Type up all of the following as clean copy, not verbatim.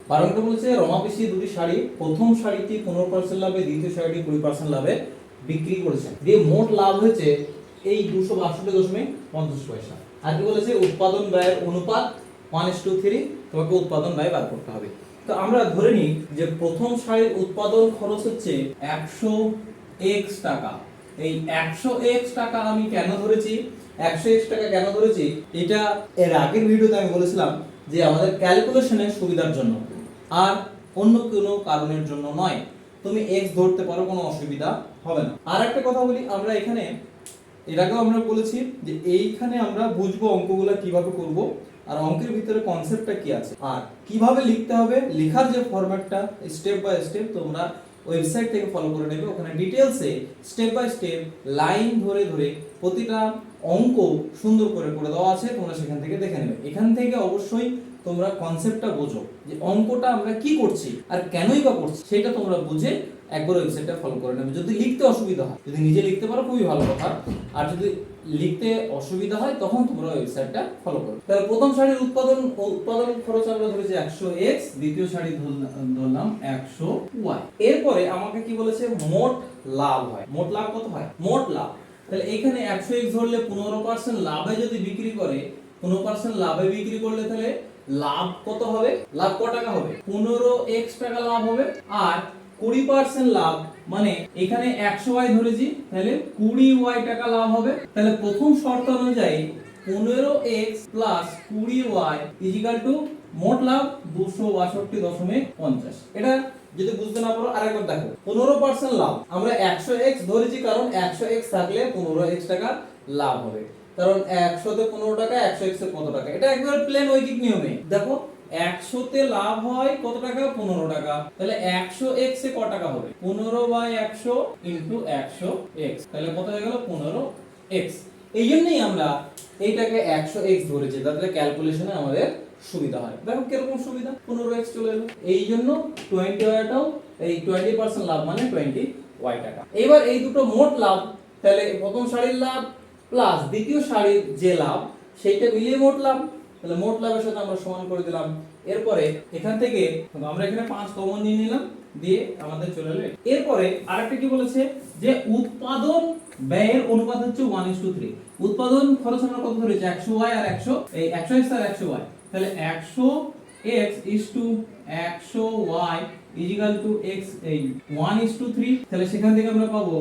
বারংটা বলেছে রমাপিসি দুটি শাড়ি, প্রথম শাড়িটি 15% লাভে, দ্বিতীয় শাড়িটি 20% লাভে বিক্রি করেছেন, দিয়ে মোট লাভ হয়েছে এই 262.50 পয়সা। আর কি বলেছে উৎপাদন ব্যয়ের অনুপাত 1:3, তোমাকে উৎপাদন ব্যয় বার করতে হবে। তো আমরা ধরে নিই যে প্রথম শাড়ির উৎপাদন খরচ হচ্ছে 100x টাকা। এই 100x টাকা আমি কেন ধরেছি, 100x টাকা কেন ধরেছি, এটা এর আগের ভিডিওতে আমি বলেছিলাম যে আমাদের ক্যালকুলেশনের সুবিধার জন্য, আর অন্য কোনো কারণের জন্য নয়। তুমি x ধরতে পারো, কোনো অসুবিধা হবে না। আর একটা কথা বলি, আমরা এখানে এর আগেও আমরা বলেছি যে এইখানে আমরা বুঝবো অঙ্কগুলো কিভাবে করব, আর অঙ্কের ভিতরে কনসেপ্টটা কি আছে আর কিভাবে লিখতে হবে, লেখার যে ফরম্যাটটা স্টেপ বাই স্টেপ তোমরা ওয়েবসাইট থেকে ফলো করে নেবে। ওখানে ডিটেইলসে স্টেপ বাই স্টেপ লাইন ধরে ধরে প্রতিটা অঙ্ক সুন্দর করে করে দেওয়া আছে, তোমরা সেখান থেকে দেখে নেবে। এখান থেকে অবশ্যই তোমরা কনসেপ্টটা বোঝো যে অঙ্কটা আমরা কি করছি আর কেনই বা করছি, সেটা তোমরা বুঝে একবার ওয়েবসাইটটা ফলো করে নেবে। যদি লিখতে অসুবিধা হয়, যদি নিজে লিখতে পারো খুবই ভালো কথা, আর যদি লিখতে অসুবিধা হয় তখন তোমরা ওয়েবসাইটটা ফলো করো। তাহলে প্রথম শাড়ির উৎপাদন খরচ আমরা ধরেছি 100x, দ্বিতীয় শাড়ি ধরলাম 100y। এরপরে আমাকে কি বলেছে মোট লাভ হয়। মোট লাভ কত হয়? মোট লাভ, তাহলে এখানে 100x ধরলে 15% লাভে যদি বিক্রি করে, 15% লাভে বিক্রি করলে তাহলে লাভ কত হবে? লাভ কত টাকা হবে? 15x টাকা লাভ হবে। আর 20% লাভ মানে এখানে 100y ধরেছি, তাহলে 20y টাকা লাভ হবে। তাহলে প্রথম শর্ত অনুযায়ী 15x plus 20y is equal two মোট লাভ 262.50। এটা যদি বুঝতে না পারো আরেকবার দেখো, 15% লাভ আমরা 100x ধরেছি কারণ 100x থাকলে 15x টাকা লাভ হবে। কারণ 100 তে 15 টাকা, 100x এ কত টাকা, এটা একবার প্লেন ঐকিক নিয়মে দেখো। 100 তে লাভ হয় কত টাকা? 15 টাকা। তাহলে 100x এ কত টাকা হবে? 15/100 ইনটু 100x, তাহলে কত হয়ে গেল? 15x। এই জন্যই আমরা এইটাকে 100x ধরেছি, যাতে ক্যালকুলেশনে আমাদের সুবিধা হয়। দেখো কিরকম সুবিধা, 15x চলে এলো। এই জন্য 20yটাও, এই 20% লাভ মানে 20y টাকা। এবার এই দুটো মোট লাভ, তাহলে প্রথম শাড়ির লাভ প্লাস দ্বিতীয় শাড়ির যে লাভ সেইটা মিলিয়ে মোট লাভ, তাহলে মোট লাভের সাথে আমরা সমান করে দিলাম। এরপরে এখান থেকে আমরা এখানে 5 কমন নিয়ে নিলাম, দিয়ে আমাদের চলে এলো। এরপরে আরেকটা কি বলেছে যে উৎপাদন ব্যয়ের অনুপাত হচ্ছে 1:3। উৎপাদন খরচ আমরা কত ধরেছি? 100y আর 100x আর 100y, তাহলে 100x is to 100y equal to x, এই 1:3। তাহলে সেখান থেকে আমরা পাবো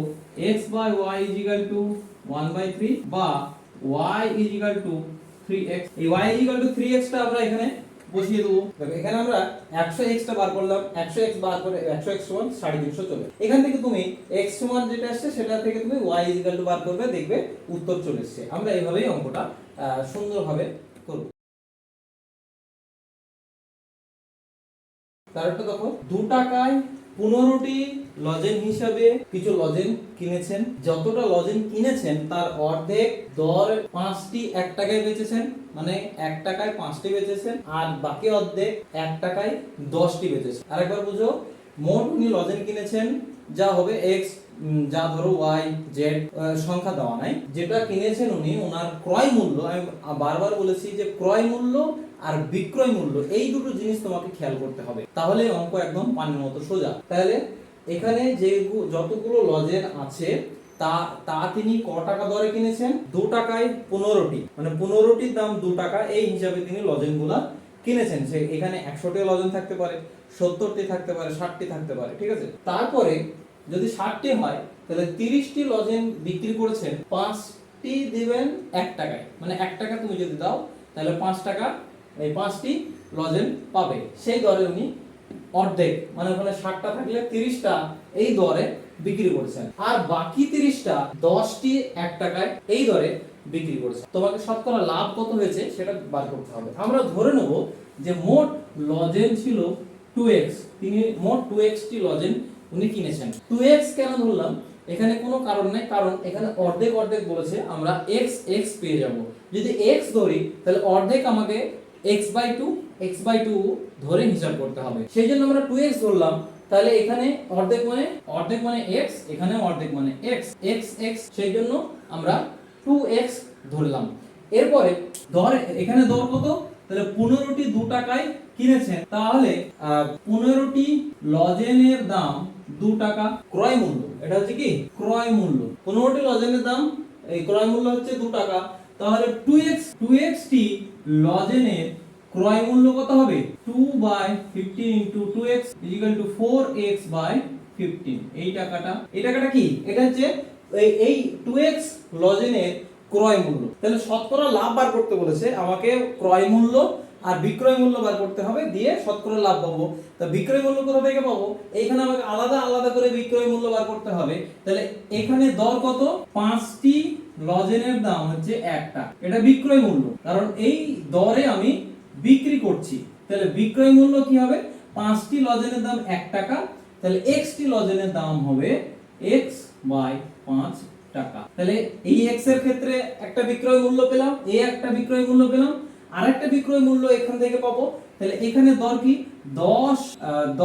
x by y equal to 1/3 বা y ইজিক্যাল টু 3x। এই y ইকুয়াল টু 3x টা আমরা এখানে বসিয়ে দেব। দেখো এখানে আমরা 100x টা বার করলাম, 100x বার করে 100x সমান 350 চলে। এখান থেকে তুমি x সমান যেটা আসছে সেটা থেকে তুমি y ইকুয়াল টু বার করবে, দেখবে উত্তর চলে এসেছে। আমরা এইভাবেই অঙ্কটা সুন্দরভাবে করব। তারপরে দেখো 2 টাকায় 15টি লজেন হিসাবে কিছু লজেন কিনেছেন। যতটা লজেন কিনেছেন তার অর্ধেক দর 5টি 1 টাকায় বেচেছেন, মানে 1 টাকায় 5টি বেচেছেন, আর বাকি অর্ধেক 1 টাকায় 10টি বেচেছেন। আরেকবার বুঝো, মোট উনি লজেন কিনেছেন যা হবে x, যা ধরো y z সংখ্যা দেওয়া নাই, যেটা কিনেছেন উনি, ওনার ক্রয় মূল্য, আমি বারবার বলেছি যে ক্রয় মূল্য আর বিক্রয় মূল্য এই দুটো জিনিস তোমাকে খেয়াল করতে হবে, তাহলে অঙ্ক একদম পানির মতো সোজা। তাহলে এখানে যে যতগুলো লজেন আছে তা তিনি ক টাকা দরে কিনেছেন? 2 টাকায় 15টি, মানে 15টির দাম 2 টাকা, এই হিসাবে তিনি লজেনগুলা কিনেছেন। সে এখানে 100টি লজেন থাকতে পারে, 70টি থাকতে পারে, 60টি থাকতে পারে, ঠিক আছে। তারপরে যদি 60টি হয় তাহলে 30টি লজেন বিক্রি করেছেন, 5টি দিবেন 1 টাকায়, মানে 1 টাকা তুমি যদি দাও তাহলে 5 টাকা এই 5টি লজেন পাবে। সেই দরে উনি অর্ধেক, মানে ওখানে 60টা থাকলে 30টা এই দরে বিক্রি করেছেন, আর বাকি 30টা 10টি 1 টাকায় এই দরে বিক্রি করেছেন। তোমাকে শতকরা লাভ কত হয়েছে সেটা বার করতে হবে। আমরা ধরে নেব যে মোট লজেন ছিল 2x, তিনি মোট 2x টি লজেন উনি কিনেছেন। 2x কেন ধরলাম? এখানে কোনো কারণ নাই, কারণ এখানে অর্ধেক অর্ধেক বলেছে, আমরা x পেয়ে যাব। যদি x ধরি তাহলে অর্ধেক আমাকে x/2 ধরে হিসাব করতে হবে, সেই জন্য আমরা 2x ধরলাম। তাহলে এখানে অর্ধেক মানে x, এখানে অর্ধেক মানে x, সেই জন্য আমরা 2x ধরলাম। এরপরে দর, এখানে দর কত? তাহলে 15টি 2 টাকায় কিনেছেন, তাহলে 15টি লজেনের দাম 2 টাকা ক্রয় মূল্য। এটা হচ্ছে কি ক্রয় মূল্য। 15টি লজেনের দাম, এই ক্রয় মূল্য হচ্ছে 2 টাকা। তাহলে 2x টি লজেনের ক্রয় মূল্য কত হবে? 2/15 * 2x = 4x/15। এই টাকাটা কি? এটা হচ্ছে এই 2x লজেনের ক্রয় মূল্য। তাহলে শতকরা লাভ বার করতে বলেছে আমাকে, ক্রয় মূল্য আর বিক্রয় মূল্য বার করতে হবে, দিয়ে শতকরা লাভ পাবো। তা বিক্রয় মূল্য কোথা থেকে পাবো? এইখানে আমাকে আলাদা আলাদা করে বিক্রয় মূল্য বার করতে হবে। তাহলে এখানে দর কত? 5টি লজেনের দাম হচ্ছে 1 টাকা, এটা বিক্রয় মূল্য, কারণ এই দরে আমি বিক্রি করছি। তাহলে বিক্রয় মূল্য কি হবে? 5টি লজেনের দাম 1 টাকা, তাহলে x টি লজেনের দাম হবে x/5 টাকা। তাহলে এই x এর ক্ষেত্রে একটা বিক্রয় মূল্য পেলাম, একটা বিক্রয় মূল্য পেলাম, আরেকটা বিক্রয় মূল্য এখান থেকে পাবো। তাহলে এখানে দর কি?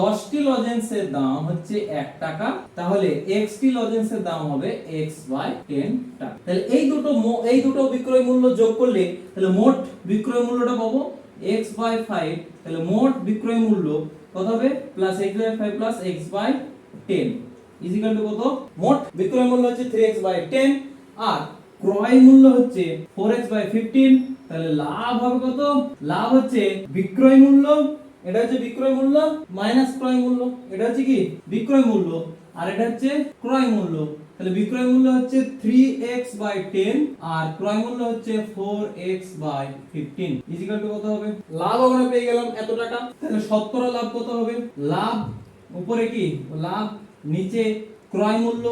10টি লজেন্সের দাম হচ্ছে 1 টাকা, তাহলে x টি লজেন্সের দাম হবে x/10 টাকা। তাহলে এই দুটো বিক্রয় মূল্য যোগ করলে তাহলে মোট বিক্রয় মূল্যটা পাবো x/5। তাহলে মোট বিক্রয় মূল্য কত হবে? +x/5 + x/10 = কত? মোট বিক্রয় মূল্য হচ্ছে 3x/10 আর ক্রয় মূল্য হচ্ছে 4x/15। তাহলে লাভ হবে কত? লাভ হচ্ছে বিক্রয় মূল্য, এটা হচ্ছে বিক্রয় মূল্য মাইনাস ক্রয় মূল্য, এটা হচ্ছে কি বিক্রয় মূল্য, আর এটা হচ্ছে ক্রয় মূল্য। তাহলে বিক্রয় মূল্য হচ্ছে 3x/10 আর ক্রয় মূল্য হচ্ছে 4x/15 = কত হবে? লাভ আমরা পেয়ে গেলাম এত টাকা। তাহলে শতকরা লাভ কত হবে? লাভ উপরে কি লাভ, নিচে ক্রয় মূল্য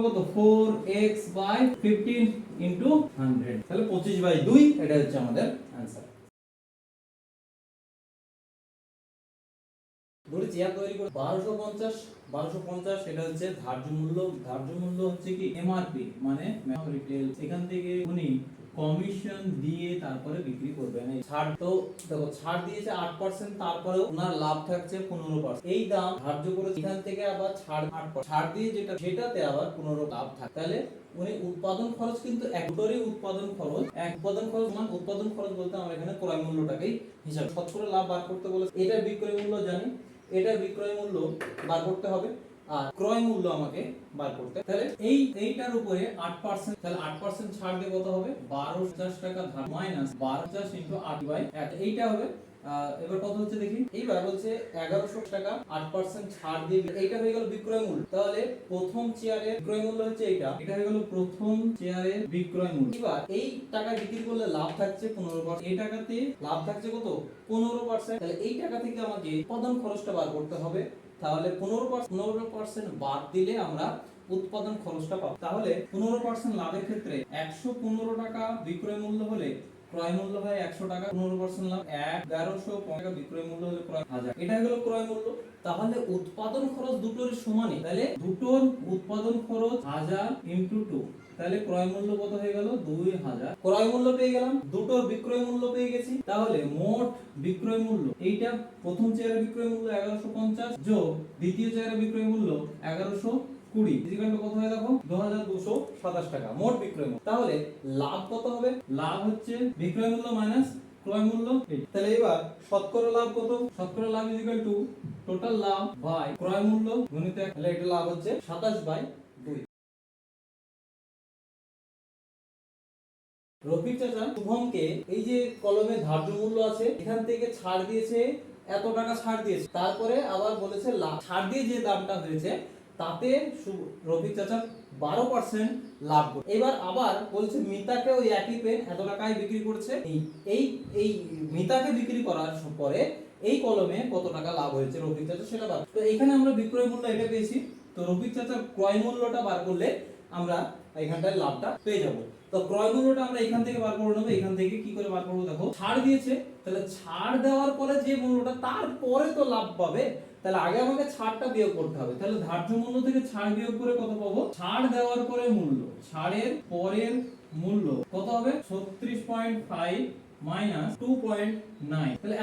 কত? 4x/15 * 100, তাহলে 25/2, এটা হচ্ছে আমাদের आंसर। ধরে চেয়ার তৈরি করে 1250 এটা হচ্ছে ধার্য মূল্য। ধার্য মূল্য হচ্ছে কি এমআরপি, মানে রিটেল। এখান থেকে উনি কমিশন দিয়ে তারপরে বিক্রি করবেন। এই ছাড় তো দেখো, ছাড় দিয়েছে 8%, তারপরেও ওনার লাভ থাকছে 15%। এই দাম ধার্য করে এখান থেকে আবার ছাড় 8%, ছাড় দিয়ে যেটাতে আবার 15 লাভ থাকে। তাহলে উনি উৎপাদন খরচ কিন্তু একটারই উৎপাদন খরচ সমান উৎপাদন খরচ বলতে আমরা এখানে ক্রয় মূল্যটাকেই হিসাব। শতকরা লাভ বার করতে বলেছে, এটা বিক্রয় মূল্য জানি, এটা বিক্রয় মূল্য বার করতে হবে আর ক্রয় মূল্য আমাকে বার করতে। তাহলে এইটার উপরে 8%, তাহলে 8% ছাড় দিয়ে কত হবে? 1250 টাকা ধার মাইনাস 1250 * 8/1, এইটা হবে। এবার কত হচ্ছে দেখি। এইবার বলছে 1100 টাকা 8% ছাড় দিয়ে, এইটা হয়ে গেল বিক্রয় মূল্য। তাহলে প্রথম চেয়ারের বিক্রয় মূল্য হচ্ছে এটা হয়ে গেল প্রথম চেয়ারের বিক্রয় মূল্য। এবার এই টাকা বিক্রি করলে লাভ থাকছে 15%, এই টাকাতে লাভ থাকছে কত? 15%। তাহলে এই টাকা থেকে আমাকে উৎপাদন খরচটা বার করতে হবে। তাহলে 15% বাদ দিলে আমরা উৎপাদন খরচটা পাবো। তাহলে 15% লাভের ক্ষেত্রে 115 টাকা বিক্রয় মূল্য হলে ক্রয় মূল্য হয় 100 টাকা। 15% লাভ 1150 টাকা বিক্রয় মূল্য হলে ক্রয় 1000, এটা হলো ক্রয় মূল্য। তাহলে উৎপাদন খরচ দুটোর সমানই, তাহলে দুটোর উৎপাদন খরচ 1000 * 2, তাহলে ক্রয় মূল্য কত হয়ে গেল? 2000। ক্রয় মূল্য পেয়ে গেলাম, দুটোর বিক্রয় মূল্য পেয়ে গেছি। তাহলে মোট বিক্রয় মূল্য, এইটা প্রথম চেয়ারের বিক্রয় মূল্য 1150 যোগ দ্বিতীয় চেয়ারের বিক্রয় মূল্য 1120 কত হয় দেখো? 2227 টাকা মোট বিক্রয় মূল্য। তাহলে লাভ কত হবে? লাভ হচ্ছে বিক্রয় মূল্য মাইনাস ক্রয় মূল্য। তাহলে এবার শতকরা লাভ কত? শতকরা লাভ টোটাল লাভ বাই ক্রয় মূল্য গুণিত 1, তাহলে এটা লাভ হচ্ছে 27/2। রফিক চাচা শুভমকে এই যে কলমে ধার্য মূল্য আছে, এখান থেকে ছাড় দিয়েছে, এত টাকা ছাড় দিয়েছে, তারপরে আবার বলেছে ছাড় দিয়ে যে দামটা হয়েছে তাতে রফিক চাচা 12% লাভ করে। এবার আবার বলছে মিতাকে ওই একই পেন এত টাকায় বিক্রি করছে। এই মিতাকে বিক্রি করার পরে এই কলমে কত টাকা লাভ হয়েছে রফিক চাচা সেটা বার। তো এখানে আমরা বিক্রয় মূল্য এটা পেয়েছি, তো রফিক চাচার ক্রয় মূল্যটা বার করলে আমরা এখানটায় লাভটা পেয়ে যাব। তো ক্রয় মূল্যটা আমরা এখান থেকে বার করে নেব। এখান থেকে কি করে বার করব দেখো, ছাড় দিয়েছে, তাহলে ছাড় দেওয়ার পরে যে মূল্যটা তারপরে তো লাভ পাবে, তাহলে আগে আমাকে ছাড়টা বিয়োগ করতে হবে। তাহলে ধার্য মূল্য থেকে ছাড় বিয়োগ করে কত পাবো? ছাড় দেওয়ার পরে মূল্য, ছাড়ের পরের মূল্য কত হবে? 36.5 মাইনাস 2.9, তাহলে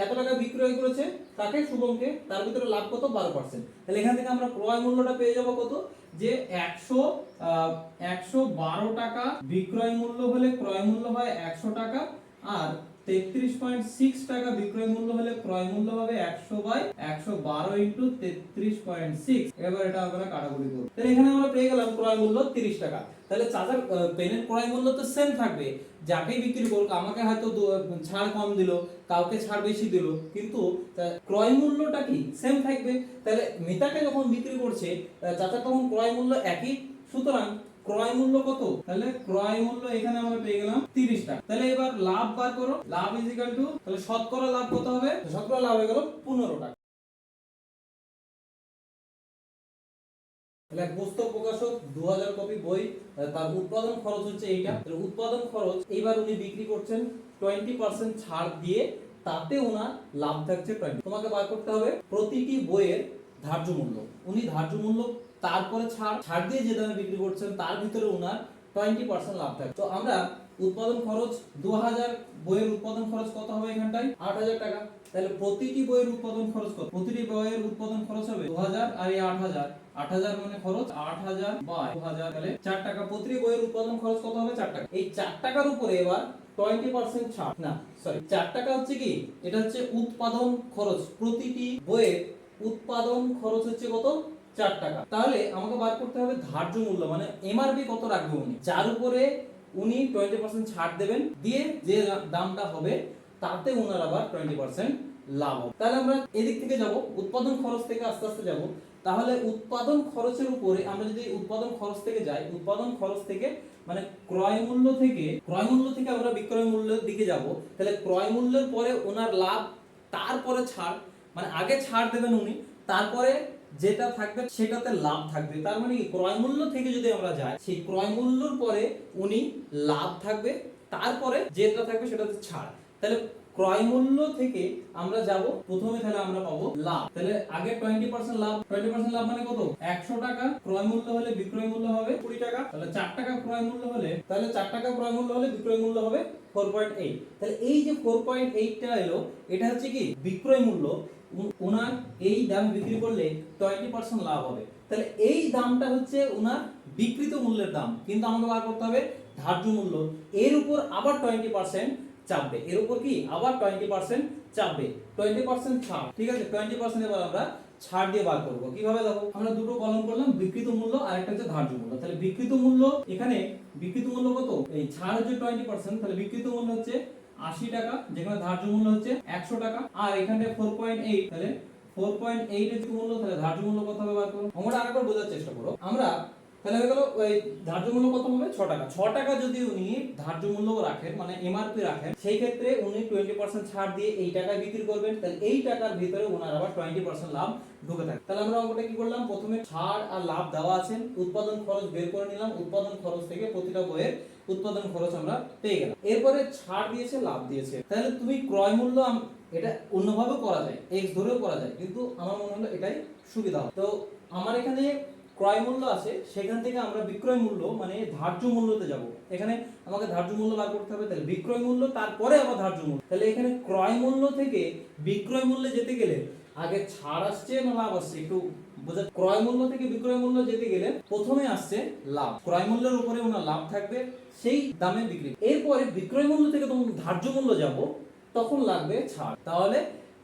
এত টাকা বিক্রয় করেছে তাকে শুভমকে, তার ভিতরে লাভ কত? 12%। তাহলে এখান থেকে আমরা ক্রয় মূল্যটা পেয়ে যাব কত? যে 112 টাকা বিক্রয় মূল্য হলে ক্রয় মূল্য হয় 100 টাকা, আর 33.6 টাকা বিক্রয় মূল্য হলে ক্রয় মূল্য হবে 100/112 ইনটু 33.6। এবার এটা আমরা কাটাকুটি করব। তাহলে এখানে আমরা পেয়ে গেলাম ক্রয় মূল্য 30 টাকা। তাহলে চাচার পেনের ক্রয় মূল্য তো সেম থাকবে, যাকেই বিক্রি করুক, আমাকে হয়তো ছাড় কম দিল, কাউকে ছাড় বেশি দিল, কিন্তু ক্রয় মূল্যটা কি সেম থাকবে। তাহলে মিতাকে যখন বিক্রি করছে চাচা তখন ক্রয় মূল্য একই, সুতরাং ক্রয় মূল্য কত? তাহলে ক্রয় মূল্য এখানে আমরা পেয়ে গেলাম 30 টাকা। তাহলে এবার লাভ বার করো, লাভ ইজ ইকুয়াল টু, তাহলে শতকরা লাভ কত হবে? শতকরা লাভ হয়ে গেল 15 টাকা। তাহলে এক পুস্তক প্রকাশক 2000 কপি বই, তার উৎপাদন খরচ হচ্ছে এইটা। তাহলে উৎপাদন খরচ এইবার উনি বিক্রি করছেন 20% ছাড় দিয়ে, তাতে ওনার লাভ থাকছে 20। তোমাকে বার করতে হবে প্রতিটি বইয়ের ধার্য মূল্য। উনি ধার্য মূল্য তারপরে ছাড় দিয়ে যে দামে বিক্রি করছেন তার ভিতরে ওনার 20% লাভ থাকে। তো আমরা উৎপাদন খরচ 2000, বইয়ের উৎপাদন খরচ কত হবে এখানটায়? 8000 টাকা। তাহলে প্রতিটি বইয়ের উৎপাদন খরচ কত? প্রতিটি বইয়ের উৎপাদন খরচ হবে 2000 আর এই 8000, 8000 মানে খরচ 8000 বাই 2000, তাহলে 4 টাকা। প্রতিটি বইয়ের উৎপাদন খরচ কত হবে? 4 টাকা। এই 4 টাকার উপরে এবার 20% ছাড়, না সরি 4 টাকা হচ্ছে কি, এটা হচ্ছে উৎপাদন খরচ। প্রতিটি বইয়ের উৎপাদন খরচ হচ্ছে কত? 4 টাকা। তাহলে আমাকে বার করতে হবে ধার্য মূল্য, মানে এমআরপি কত রাখবে উনি, যার উপরে উনি 20% ছাড় দেবেন, দিয়ে যে দামটা হবে তাতে উনার আবার 20% লাভ হবে। তাহলে আমরা এদিক থেকে যাব, উৎপাদন খরচ থেকে আস্তে আস্তে যাব। তাহলে উৎপাদন খরচের উপরে আমরা যদি উৎপাদন খরচ থেকে যাই, উৎপাদন খরচ থেকে মানে ক্রয় মূল্য থেকে আমরা বিক্রয় মূল্যের দিকে যাব। তাহলে ক্রয় মূল্যের পরে ওনার লাভ, তারপরে ছাড়, মানে আগে ছাড় দেবেন উনি, তারপরে যেটা থাকবে সেটাতে লাভ থাকবে। তার মানে কি, ক্রয় মূল্য থেকে যদি আমরা যাই, সেই ক্রয় মূল্যর পরে উনি লাভ থাকবে, তারপরে যেটা থাকবে সেটাতে ছাড়। তাহলে ক্রয় মূল্য থেকে আমরা যাব প্রথমে, তাহলে আমরা পাবো লাভ। তাহলে আগে 20% লাভ, 20% লাভ মানে কত? 100 টাকা ক্রয় মূল্য হলে বিক্রয় মূল্য হবে 20 টাকা। তাহলে 4 টাকা ক্রয় মূল্য হলে, তাহলে 4 টাকা ক্রয় মূল্য হলে বিক্রয় মূল্য হবে 4.8। তাহলে এই যে 4.8 টা এলো, এটা হচ্ছে কি বিক্রয় মূল্য। ওনার এই দাম বিক্রি করলে 20% লাভ হবে। তাহলে এই দামটা হচ্ছে ওনার বিক্রিত মূল্যের দাম, কিন্তু আমাকে বার করতে হবে ধার্য মূল্য। এর উপর আবার 20% চাপবে, এর উপর কি আবার 20% চাপবে, 20% ছাড়, ঠিক আছে। 20% এবার আমরা ছাড় দিয়ে বার করব। কিভাবে দেখো, আমরা দুটো কলম করলাম, বিক্রিত মূল্য আর একটা হচ্ছে ধার্য মূল্য। তাহলে বিক্রিত মূল্য, এখানে বিক্রিত মূল্য কত? এই ছাড় হচ্ছে 20%, তাহলে বিক্রিত মূল্য হচ্ছে 80 টাকা, যেখানে ধার্য মূল্য হচ্ছে 100 টাকা। আর এখানে 4.8, তাহলে 4.8 এর মূল্য, তাহলে ধার্য মূল্য কত হবে বার করো। আমরা আরেকবার বোঝার চেষ্টা করো। আমরা তাহলে হয়ে গেল ওই ধার্য মূল্য কত হবে? 6 টাকা। 6 টাকা যদি উনি ধার্য মূল্য রাখেন, মানে এমআরপি রাখেন, সেই ক্ষেত্রে উনি 20% ছাড় দিয়ে এই টাকায় বিক্রি করবেন। তাহলে এই টাকার ভিতরে ওনার আবার 20% লাভ ঢুকে থাকে। তাহলে আমরা অঙ্কটা কি করলাম, প্রথমে ছাড় আর লাভ দেওয়া আছে, উৎপাদন খরচ বের করে নিলাম, উৎপাদন খরচ থেকে প্রতিটা বইয়ের উৎপাদন খরচ আমরা পেয়ে গেলাম। এরপরে ছাড় দিয়েছে, লাভ দিয়েছে। তাহলে তুমি ক্রয় মূল্য, এটা অন্যভাবে করা যায়, এক্স ধরেও করা যায়, কিন্তু আমার মনে হলো এটাই সুবিধা। তো আমার এখানে ক্রয় মূল্য আছে, সেখান থেকে আমরা বিক্রয় মূল্য মানে ধার্য মূল্যতে যাব। এখানে আমাকে ধার্য মূল্য বার করতে হবে, তাহলে বিক্রয় মূল্য তারপরে আবার ধার্য মূল্য। তাহলে এখানে ক্রয় মূল্য থেকে বিক্রয় মূল্যে যেতে গেলে আগে ছাড় আসছে না লাভ আসছে, একটু বোঝা। ক্রয় মূল্য থেকে বিক্রয় মূল্য যেতে গেলে প্রথমে আসছে লাভ, ক্রয় মূল্যের উপরে ওনার লাভ থাকবে, সেই দামে বিক্রি। এরপরে বিক্রয় মূল্য থেকে তখন ধার্য মূল্য যাব, তখন লাগবে ছাড়, তাহলে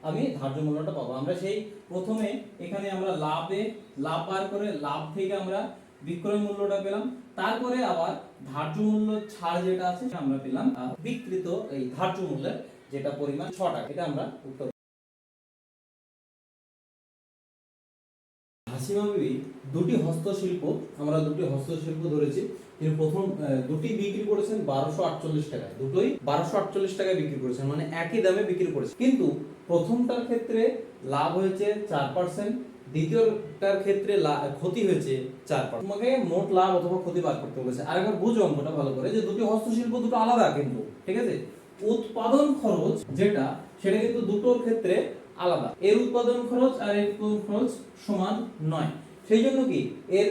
আমি ধার্য মূল্যটা পাবো। আমরা সেই প্রথমে এখানে আমরা লাভ বার করে লাভ থেকে আমরা বিক্রয় মূল্যটা পেলাম, তারপরে আবার ধার্য মূল্য ছাড় যেটা আছে আমরা পেলাম বিক্রিত এই ধার্য মূল্যের যেটা পরিমাণ 6 টাকা। এটা আমরা উত্তর। হাসিমা বিবি দুটি হস্তশিল্প, আমরা দুটি হস্তশিল্প ধরেছি। তিনি প্রথম দুটি বিক্রি করেছেন 1248 টাকায়, দুটোই 1248 টাকায় বিক্রি করেছেন, মানে একই দামে বিক্রি করেছেন। কিন্তু প্রথমটার ক্ষেত্রে লাভ হয়েছে 4%, দ্বিতীয়টার ক্ষেত্রে ক্ষতি হয়েছে 4%। তোমাকে মোট লাভ অথবা ক্ষতি বার করতে বলেছে। আরেকবার বুঝো অঙ্কটা ভালো করে, যে দুটি হস্তশিল্প দুটো আলাদা কিন্তু, ঠিক আছে। উৎপাদন খরচ যেটা, সেটা কিন্তু দুটোর ক্ষেত্রে আলাদা। এর উৎপাদন খরচ আর এর উৎপাদন খরচ সমান নয়। সেই জন্য কি, এর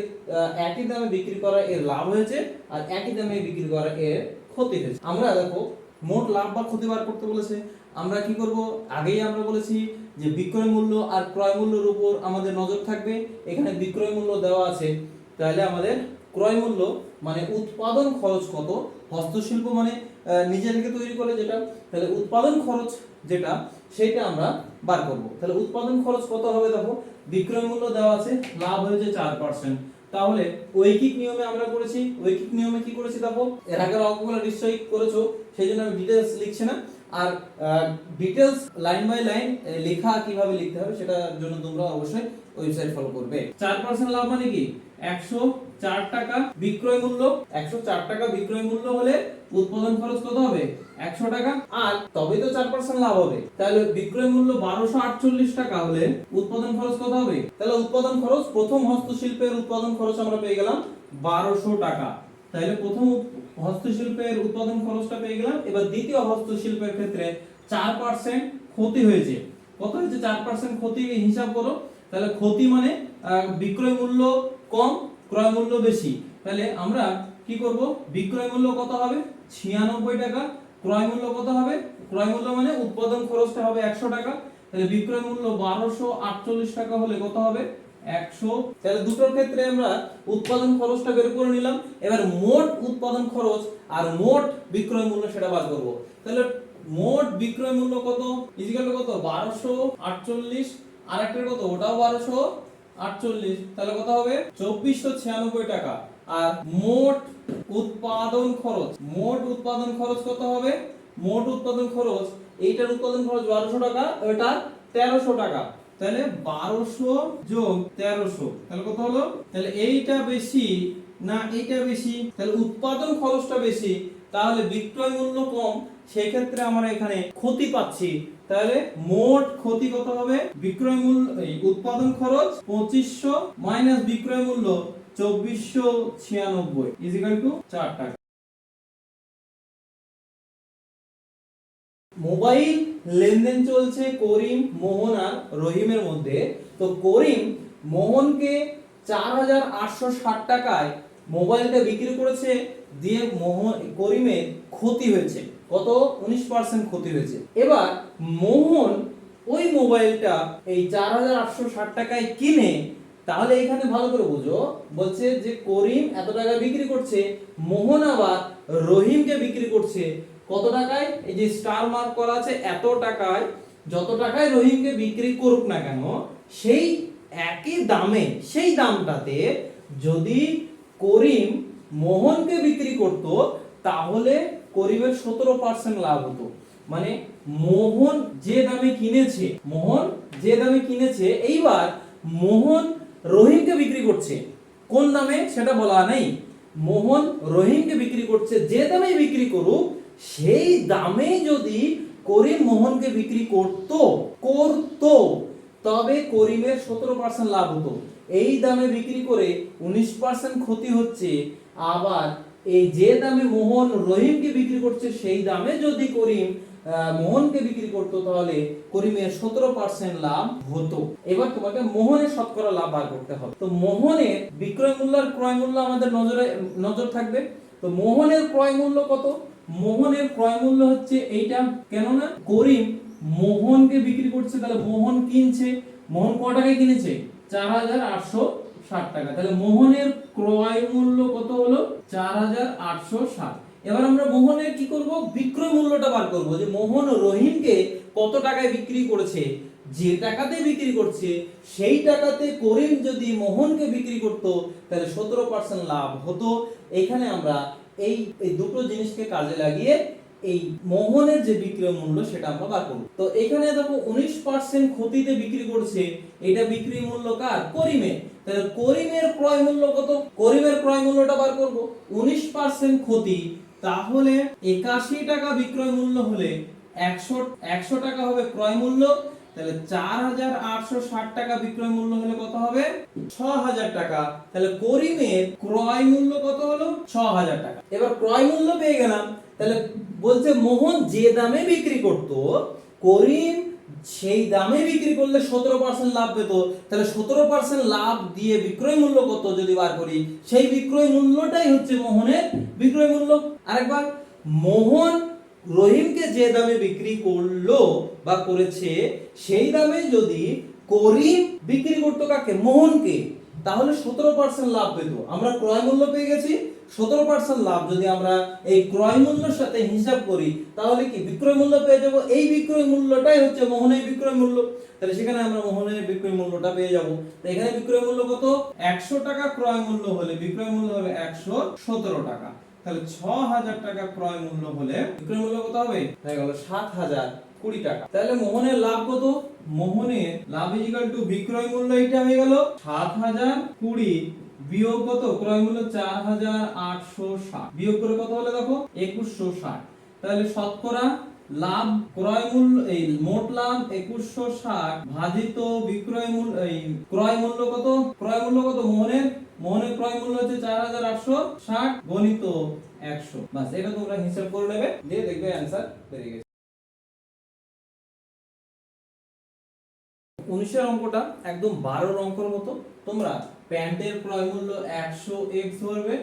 একই দামে বিক্রি করা এর লাভ হয়েছে, আর একই দামে বিক্রি করা এর ক্ষতি হয়েছে। আমরা দেখো মোট লাভ বা ক্ষতি বার করতে বলেছে, আমরা কি করব, আগেই আমরা বলেছি যে বিক্রয় মূল্য আর ক্রয় মূল্যের উপর আমাদের নজর থাকবে। এখানে বিক্রয় মূল্য দেওয়া আছে, তাহলে আমাদের ক্রয় মূল্য মানে উৎপাদন খরচ কত, হস্তশিল্প মানে নিজে থেকে তৈরি করে যেটা, তাহলে উৎপাদন খরচ যেটা সেটা আমরা বার করব। তাহলে উৎপাদন খরচ কত হবে দেখো, বিক্রয় মূল্য দেওয়া আছে, লাভ হয়েছে 4%। তাহলে ঐকিক নিয়মে আমরা করেছি, ঐকিক নিয়মে কি করেছি দেখো, এর আগের অঙ্কগুলো নিশ্চয়ই করেছো, সেই জন্য আমি ডিটেইলস লিখছি না। আর ডিটেইলস লাইন বাই লাইন লেখা কিভাবে লিখতে হবে সেটার জন্য তোমরা অবশ্যই ওয়েবসাইট ফলো করবে। 4% লাভ মানে কি, 104 টাকা বিক্রয় মূল্য, 104 টাকা বিক্রয় মূল্য হলে উৎপাদন খরচ কত হবে, 100 টাকা, আর তবেই তো 4% লাভ হবে। তাহলে বিক্রয় মূল্য 1248 টাকা হলে উৎপাদন খরচ কত হবে, তাহলে উৎপাদন খরচ, প্রথম হস্তশিল্পের উৎপাদন খরচ আমরা পেয়ে গেলাম 1200 টাকা। তাহলে প্রথম হস্তশিল্পের উৎপাদন খরচটা পেয়ে গেলাম। এবার দ্বিতীয় হস্তশিল্পের ক্ষেত্রে 4% ক্ষতি হয়েছে, কত হয়েছে, 4% ক্ষতি হিসাব করো। তাহলে ক্ষতি মানে বিক্রয় মূল্য কম, ক্রয় মূল্য বেশি। তাহলে আমরা কি করব, বিক্রয় মূল্য কত হবে 96 টাকা, ক্রয় মূল্য কত হবে, ক্রয় মূল্য মানে উৎপাদন খরচটা হবে 100 টাকা। তাহলে বিক্রয় মূল্য 1248 টাকা হলে কত হবে 100। তাহলে দুটোর ক্ষেত্রে আমরা উৎপাদন খরচটা বের করে নিলাম। এবার মোট উৎপাদন খরচ আর মোট বিক্রয় মূল্য সেটা বার করব। তাহলে মোট বিক্রয় মূল্য কত ইজিক্যাল টু কত, 1248, আর একটা কত, ওটাও 1248, তাহলে কত হবে 2496 টাকা। আর মোট উৎপাদন খরচ, মোট উৎপাদন খরচ কত হবে, মোট উৎপাদন খরচ, এইটার উৎপাদন খরচ 1200 টাকা, ওটা 1300 টাকা। তাহলে 1200 যোগ 1300, তাহলে কত হলো, তাহলে এইটা বেশি না এইটা বেশি, তাহলে উৎপাদন খরচটা বেশি, তাহলে বিক্রয় মূল্য কম, সেই ক্ষেত্রে আমরা এখানে ক্ষতি পাচ্ছি। তাহলে মোট ক্ষতি কত হবে, বিক্রয় মূল্য এই উৎপাদন খরচ 2500 মাইনাস বিক্রয় মূল্য 2496 ইজিক্যাল টু 4 টাকা। মোবাইল লেনদেন চলছে করিম, মোহন আর রহিমের মধ্যে। তো করিম মোহনকে 4860 টাকায় মোবাইলটা বিক্রি করেছে, দিয়ে করিমের ক্ষতি হয়েছে কত, 19% ক্ষতি হয়েছে। এবার মোহন ওই মোবাইলটা এই 4860 টাকায় কিনে, তাহলে এখানে ভালো করে বুঝো, বলছে যে করিম এত টাকা বিক্রি করছে, মোহন আবার রহিমকে বিক্রি করছে কত টাকায়, এই যে স্টার মার্ক করা আছে এত টাকায়। যত টাকায় রহিমকে বিক্রি করুক না কেন, সেই একই দামে, সেই দামটাতে যদি করিম মোহনকে বিক্রি করত, তাহলে করিমের 17% লাভ হতো। মানে মোহন যে দামে কিনেছে, মোহন যে দামে কিনেছে, এইবার মোহন রহিমকে বিক্রি করছে কোন দামে সেটা বলা নেই, মোহন রহিমকে বিক্রি করছে যে দামে বিক্রি করুক, সেই দামে যদি করিম মোহনকে বিক্রি করত, তবে করিমের 17% লাভ হতো। এই দামে বিক্রি করে 19% ক্ষতি হচ্ছে। আবার এই যে দামে মোহন রহিমকে বিক্রি করছে, সেই দামে যদি করিম মোহনকে বিক্রি করতো, তাহলে করিমের 17% লাভ হতো। এবার তোমাকে মোহনের শতকরা লাভ বার করতে হবে। তো মোহনের বিক্রয় মূল্য আর ক্রয় মূল্য আমাদের নজর থাকবে। তো মোহনের ক্রয় মূল্য কত, মোহনের ক্রয় মূল্য হচ্ছে এইটা, কেননা করিম মোহনকে বিক্রি করছে, তাহলে মোহন কিনছে, মোহন কত টাকায় কিনেছে 4860 টাকা। তাহলে মোহনের ক্রয় মূল্য কত হলো 4860। এবার আমরা মোহনের কি করব, বিক্রয় মূল্যটা বার করব, যে মোহন রহিমকে কত টাকায় বিক্রি করেছে, যে টাকাতে বিক্রি করছে সেই টাকাতে করিম যদি মোহনকে বিক্রি করত, তাহলে 17% লাভ হতো। এখানে আমরা এই দুটো জিনিসকে কাজে লাগিয়ে এই মোহনের যে বিক্রয় মূল্য সেটা আমরা বার করব। তো এখানে দেখো 19% ক্ষতিতে বিক্রি করছে, এটা বিক্রি মূল্য কার, করিমের। তাহলে করিমের ক্রয় মূল্য কত, করিমের ক্রয় মূল্যটা বার করব, 19% ক্ষতি, তাহলে 81 টাকা বিক্রয় মূল্য হলে 100 টাকা হবে ক্রয় মূল্য। তাহলে 4860 টাকা বিক্রয় মূল্য হলে কত হবে 6000 টাকা। তাহলে করিমের ক্রয় মূল্য কত হলো 6000 টাকা। এবার ক্রয় মূল্য পেয়ে গেলাম, তাহলে বলছে মোহন যে দামে বিক্রি করত, করিম সেই দামে বিক্রি করলে 17% লাভ পেত। তাহলে 17% লাভ দিয়ে বিক্রয় মূল্য কত যদি বার করি, সেই বিক্রয় মূল্যটাই হচ্ছে মোহনের বিক্রয় মূল্য। আরেকবার, মোহন রহিমকে যে দামে বিক্রি করলো বা করেছে, সেই দামে যদি করিম বিক্রি করতো কাকে, মোহনকে, তাহলে 17% লাভ পেত। আমরা ক্রয় মূল্য পেয়ে গেছি 17% লাভ। যদি আমরা এই ক্রয় মূল্যের সাথে হিসাব করি তাহলে কি বিক্রয় মূল্য পেয়ে যাব। এই বিক্রয় মূল্যটাই হচ্ছে মোহনের বিক্রয় মূল্য। তাহলে সেখানে আমরা মোহনের বিক্রয় মূল্যটা পেয়ে যাব। তো এখানে বিক্রয় মূল্য কত? 100 টাকা ক্রয় মূল্য হলে বিক্রয় মূল্য হবে 117 টাকা। তাহলে 6000 টাকা ক্রয় মূল্য হলে বিক্রয় মূল্য কত হবে? হয়ে গেল 7020 টাকা। তাহলে মোহনের লাভ কত? মোহনের লাভ ইকুয়াল টু বিক্রয় মূল্য এটা হয়ে গেল 7020 বিয়োগ কত? ক্রয় মূল্য 4860 বিয়োগ করে কত হলো দেখো 2160। তাহলে শতকরা লাভ ক্রয় মূল্য এই মোট লাভ 2160 ভাজিত বিক্রয় মূল্য এই ক্রয় মূল্য কত? ক্রয় মূল্য কত মোহনের ক্রয় মূল্য হচ্ছে 4860 গণিত 100। বাস এটা তোমরা হিসাব করে নেবে, দিয়ে দেখবে অ্যানসার বেরিয়ে গেছে। 19 এর অঙ্কটা একদম 12 এর অঙ্কের মতো। তোমরা প্যান্টের ক্রয় মূল্য 100x ধরবে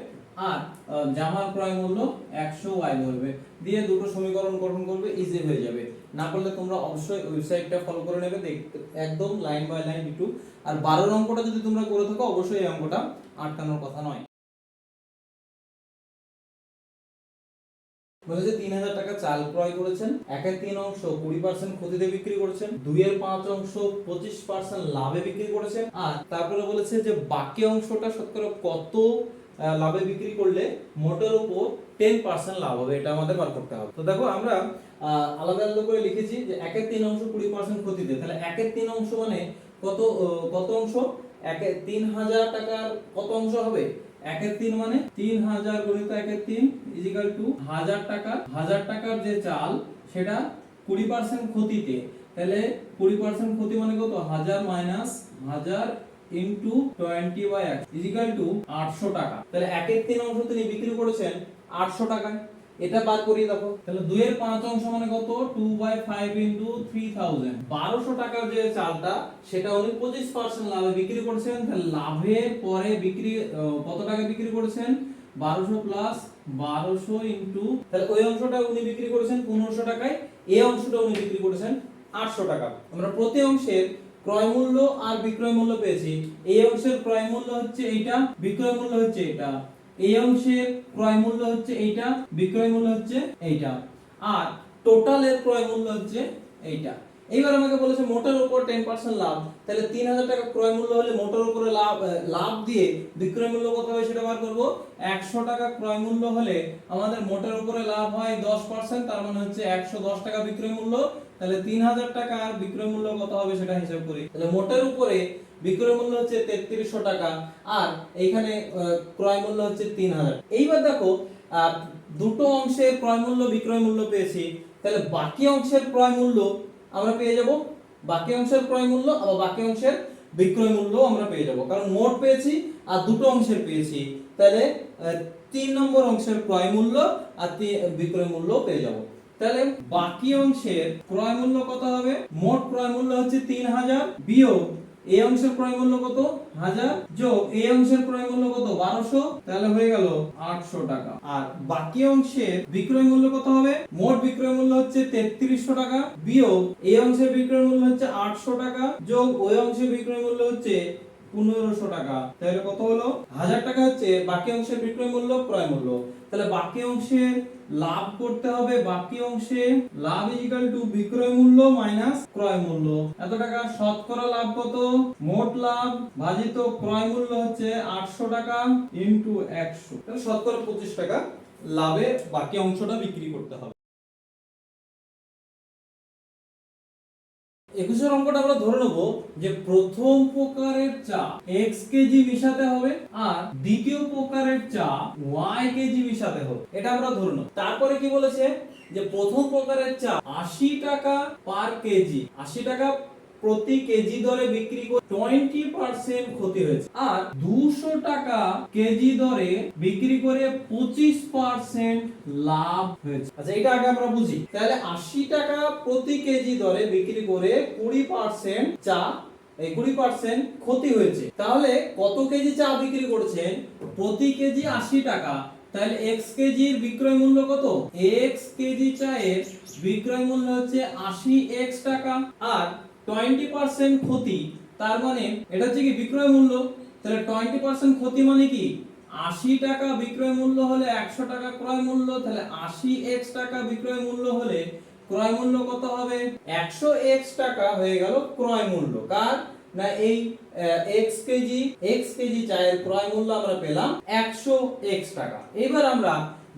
আর জামার ক্রয় মূল্য 100y ধরবে, দিয়ে দুটো সমীকরণ গঠন করবে, ইজি হয়ে যাবে। না করলে তোমরা অবশ্যই ওয়েবসাইটটা ফলো করে নেবে, একদম লাইন বাই লাইন একটু। আর 12 এর অঙ্কটা যদি তোমরা করে থাকো অবশ্যই এই অঙ্কটা আটকানোর কথা নয়। বলেছে 3000 টাকা চাল ক্রয় করেছেন, 1/3 অংশ 20% ক্ষতিতে বিক্রি করেছেন, 2/5 অংশ 25% লাভে বিক্রি করেছেন, আর তারপরে বলেছে যে বাকি অংশটা শতকরা কত লাভে বিক্রি করলে মোটের উপর 10% লাভ হবে, এটা আমাদের বার করতে হবে। তো দেখো আমরা আলাদা আলাদা করে লিখেছি যে 1/3 অংশ 20% ক্ষতিতে। তাহলে 1/3 অংশ মানে কত অংশ? 3000 টাকার কত অংশ হবে? 1/3 মানে 3000 গুণিত 1/3 ইকুয়াল টু 1000 টাকা। 1000 টাকার যে চাল সেটা 20% ক্ষতিতে। তাহলে 20% ক্ষতি মানে কত? 1000 মাইনাস 1000 ইনটু 20/1 ইকুয়াল টু 800 টাকা। তাহলে 1/3 অংশ তিনি বিক্রি করেছেন 800 টাকায়। এটা বার করিয়ে দেখো। তাহলে 2/5 অংশ মানে কত? 2/5 ইনটু 3000 1200 টাকার যে চালটা সেটা উনি 25% লাভে বিক্রি করেছেন। তাহলে লাভের পরে বিক্রি কত টাকা বিক্রি করেছেন? 1200 প্লাস 1200 ইনটু, তাহলে ওই অংশটা উনি বিক্রি করেছেন 1500 টাকায়, এই অংশটা উনি বিক্রি করেছেন 800 টাকা। আমরা প্রতি অংশের ক্রয় মূল্য আর বিক্রয় মূল্য পেয়েছি। এই অংশের ক্রয় মূল্য হচ্ছে এইটা, বিক্রয় মূল্য হচ্ছে এটা। এই অংশের ক্রয় মূল্য হচ্ছে এইটা, বিক্রয় মূল্য হচ্ছে এইটা, আর টোটালের ক্রয় মূল্য হচ্ছে এইটা। এইবার আমাকে বলেছে মোটের উপর 10% লাভ। তাহলে 3000 টাকা ক্রয় মূল্য হলে মোটের উপরে লাভ দিয়ে বিক্রয় মূল্য কত হবে সেটা বার করব। 100 টাকা ক্রয় মূল্য হলে আমাদের মোটের উপরে লাভ হয় 10%, তার মানে হচ্ছে 110 টাকা বিক্রয় মূল্য। তাহলে 3000 টাকা আর বিক্রয় মূল্য কত হবে সেটা হিসাব করি। তাহলে মোটের উপরে বিক্রয় মূল্য হচ্ছে 3300 টাকা আর এইখানে ক্রয় মূল্য হচ্ছে 3000। এইবার দেখো দুটো অংশের ক্রয় মূল্য বিক্রয় মূল্য পেয়েছি, তাহলে বাকি অংশের ক্রয় মূল্য আমরা পেয়ে যাব। বাকি অংশের ক্রয় মূল্য আর বাকি অংশের বিক্রয় মূল্য আমরা পেয়ে যাব, কারণ মোট পেয়েছি আর দুটো অংশের পেয়েছি। তাহলে 3 নম্বর অংশের ক্রয় মূল্য আর বিক্রয় মূল্য পেয়ে যাব। তাহলে বাকি অংশের ক্রয় মূল্য কত হবে? মোট ক্রয় মূল্য হচ্ছে 3000 বিয়োগ এই অংশের ক্রয় মূল্য কত? 1000 যোগ এই অংশের ক্রয় মূল্য কত? 1200, তাহলে হয়ে গেল 800 টাকা। আর বাকি অংশের বিক্রয় মূল্য কত হবে? মোট বিক্রয় মূল্য হচ্ছে 3300 টাকা বিয়োগ এই অংশের বিক্রয় মূল্য হচ্ছে 800 টাকা যোগ ওই অংশের বিক্রয় মূল্য হচ্ছে 1500 টাকা। তাহলে কত হলো? 1000 টাকা হচ্ছে বাকি অংশের বিক্রয় মূল্য ক্রয় মূল্য। তাহলে বাকি অংশের লাভ করতে হবে, বাকি অংশে লাভ ইকুয়াল টু বিক্রয় মূল্য মাইনাস ক্রয় মূল্য। এত টাকা শতকরা লাভ কত? মোট লাভ ভাজিত ক্রয় মূল্য হচ্ছে 800 টাকা ইনটু 100, তাহলে শতকরা 25 টাকা লাভে বাকি অংশটা বিক্রি করতে হবে। 21 অঙ্কটা আমরা ধরে নেব যে প্রথম প্রকারের চা x কেজি মিশাতে হবে আর দ্বিতীয় প্রকারের চা y কেজি মিশাতে হবে, এটা আমরা ধরে নেব। তারপরে কি বলেছে যে প্রথম প্রকারের চা 80 টাকা পার কেজি, 80 টাকা প্রতি কেজি দরে বিক্রি করে 20% ক্ষতি হয়েছে, আর 200 টাকা কেজি দরে বিক্রি করে 25% লাভ হয়েছে। আচ্ছা এটা আগে আমরা বুঝি। তাহলে 80 টাকা প্রতি কেজি দরে বিক্রি করে 20% চা 20% ক্ষতি হয়েছে। তাহলে কত কেজি চা বিক্রি করেছেন? প্রতি কেজি 80 টাকা। তাহলে x কেজির বিক্রয় মূল্য কত? x কেজি চায়ের বিক্রয় মূল্য হচ্ছে 80x টাকা আর 20% ক্ষতি, তার মানে এটা হচ্ছে কি বিক্রয় মূল্য। তাহলে 20% ক্ষতি মানে কি 80 টাকা বিক্রয় মূল্য হলে 100 টাকা ক্রয় মূল্য, তাহলে 80x টাকা বিক্রয় মূল্য হলে ক্রয় মূল্য কত হবে 100x টাকা হয়ে গেল ক্রয় মূল্য কার না এই x কেজি চায়ের ক্রয় মূল্য আমরা পেলাম 100x টাকা। এবার আমরা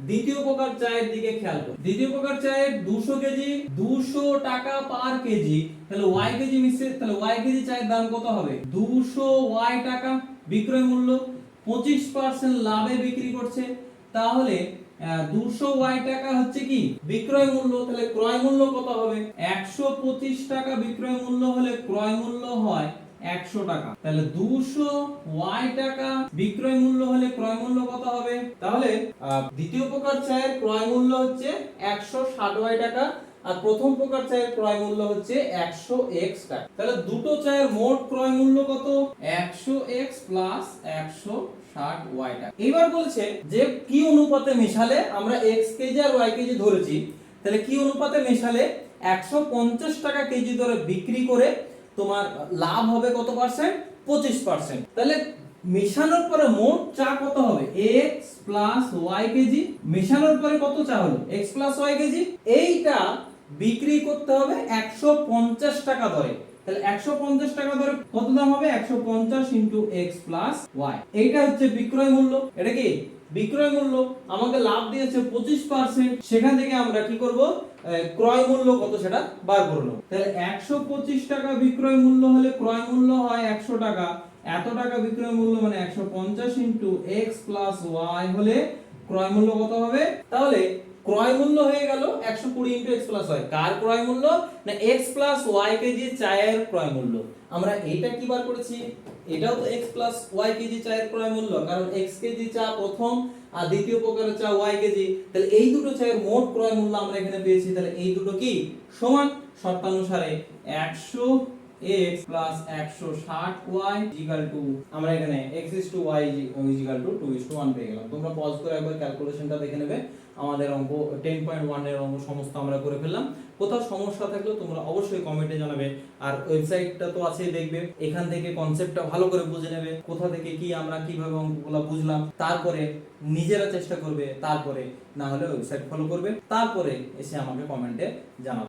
দ্বিতীয় প্রকার চায়ের দিকে খেয়াল করি। দ্বিতীয় প্রকার চায়ের 200 কেজি 200 টাকা পার কেজি, তাহলে y কেজি মিশে, তাহলে y কেজি চায়ের দাম কত হবে 200y টাকা বিক্রয় মূল্য, 25% লাভে বিক্রি করছে, তাহলে 200y টাকা হচ্ছে কি বিক্রয় মূল্য, তাহলে ক্রয় মূল্য কত হবে 125 টাকা বিক্রয় মূল্য হলে ক্রয় মূল্য হয় 100 টাকা, তাহলে 200y টাকা বিক্রয় মূল্য হলে ক্রয় মূল্য কত হবে, তাহলে দ্বিতীয় প্রকার চায়ের ক্রয় মূল্য হচ্ছে 160y টাকা আর প্রথম প্রকার চায়ের ক্রয় মূল্য হচ্ছে 100x টাকা। তাহলে দুটো চায়ের মোট ক্রয় মূল্য কত 100x প্লাস 160y টাকা। এবার বলছে যে কি অনুপাতে মেশালে আমরা x কেজি আর y কেজি ধরেছি, তাহলে কি অনুপাতে মেশালে 150 টাকা কেজি দরে বিক্রি করে তোমার লাভ হবে কত পার্সেন্ট 25%। তাহলে মেশানোর পরে মোট চা কত হবে x প্লাস y কেজি, মেশানোর পরে কত চা হলো x প্লাস y কেজি, এইটা বিক্রি করতে হবে 150 টাকা দরে, তাহলে 150 টাকা দরে কত দাম হবে 150 ইনটু x প্লাস y, এইটা হচ্ছে বিক্রয় মূল্য। এটা কি বিক্রয় মূল্য, আমাকে লাভ দিয়েছে 25%, সেখান থেকে আমরা কি করব ক্রয় মূল্য কত সেটা বার করে নেব। তাহলে 125 টাকা বিক্রয় মূল্য হলে ক্রয় মূল্য হয় 100 টাকা, এত টাকা বিক্রয় মূল্য মানে 150 ইনটু x প্লাস y হলে ক্রয় মূল্য কত হবে, তাহলে ক্রয় মূল্য হয়ে গেল 120 ইনটু x প্লাস y, কার ক্রয় মূল্য না x প্লাস y কেজি চায়ের ক্রয় মূল্য। আমরা এইটা কি বার করেছি, এটাও তো x প্লাস y কেজি চায়ের ক্রয় মূল্য, কারণ x কেজি চা প্রথম আর দ্বিতীয় প্রকারের চা y কেজি, তাহলে এই দুটো চায়ের মোট ক্রয় মূল্য আমরা এখানে পেয়েছি, তাহলে এই দুটো কি সমান শর্তানুসারে 100x plus 160y equal to আমরা এখানে x y ইকুয়াল টু 2:1 পেয়ে গেলাম। তোমরা পজ করে একবার ক্যালকুলেশনটা দেখে নেবে, আমাদের অঙ্ক 10.1 এর অঙ্ক সমস্ত আমরা করে ফেললাম। কোথাও সমস্যা থাকলে তোমরা অবশ্যই কমেন্টে জানাবে, আর ওয়েবসাইটটা তো আছেই দেখবে, এখান থেকে কনসেপ্টটা ভালো করে বুঝে নেবে, কোথা থেকে কি আমরা কিভাবে অঙ্কগুলো বুঝলাম, তারপরে নিজেরা চেষ্টা করবে, তারপরে না হলে ওয়েবসাইট ফলো করবে, তারপরে এসে আমাকে কমেন্টে জানাবে।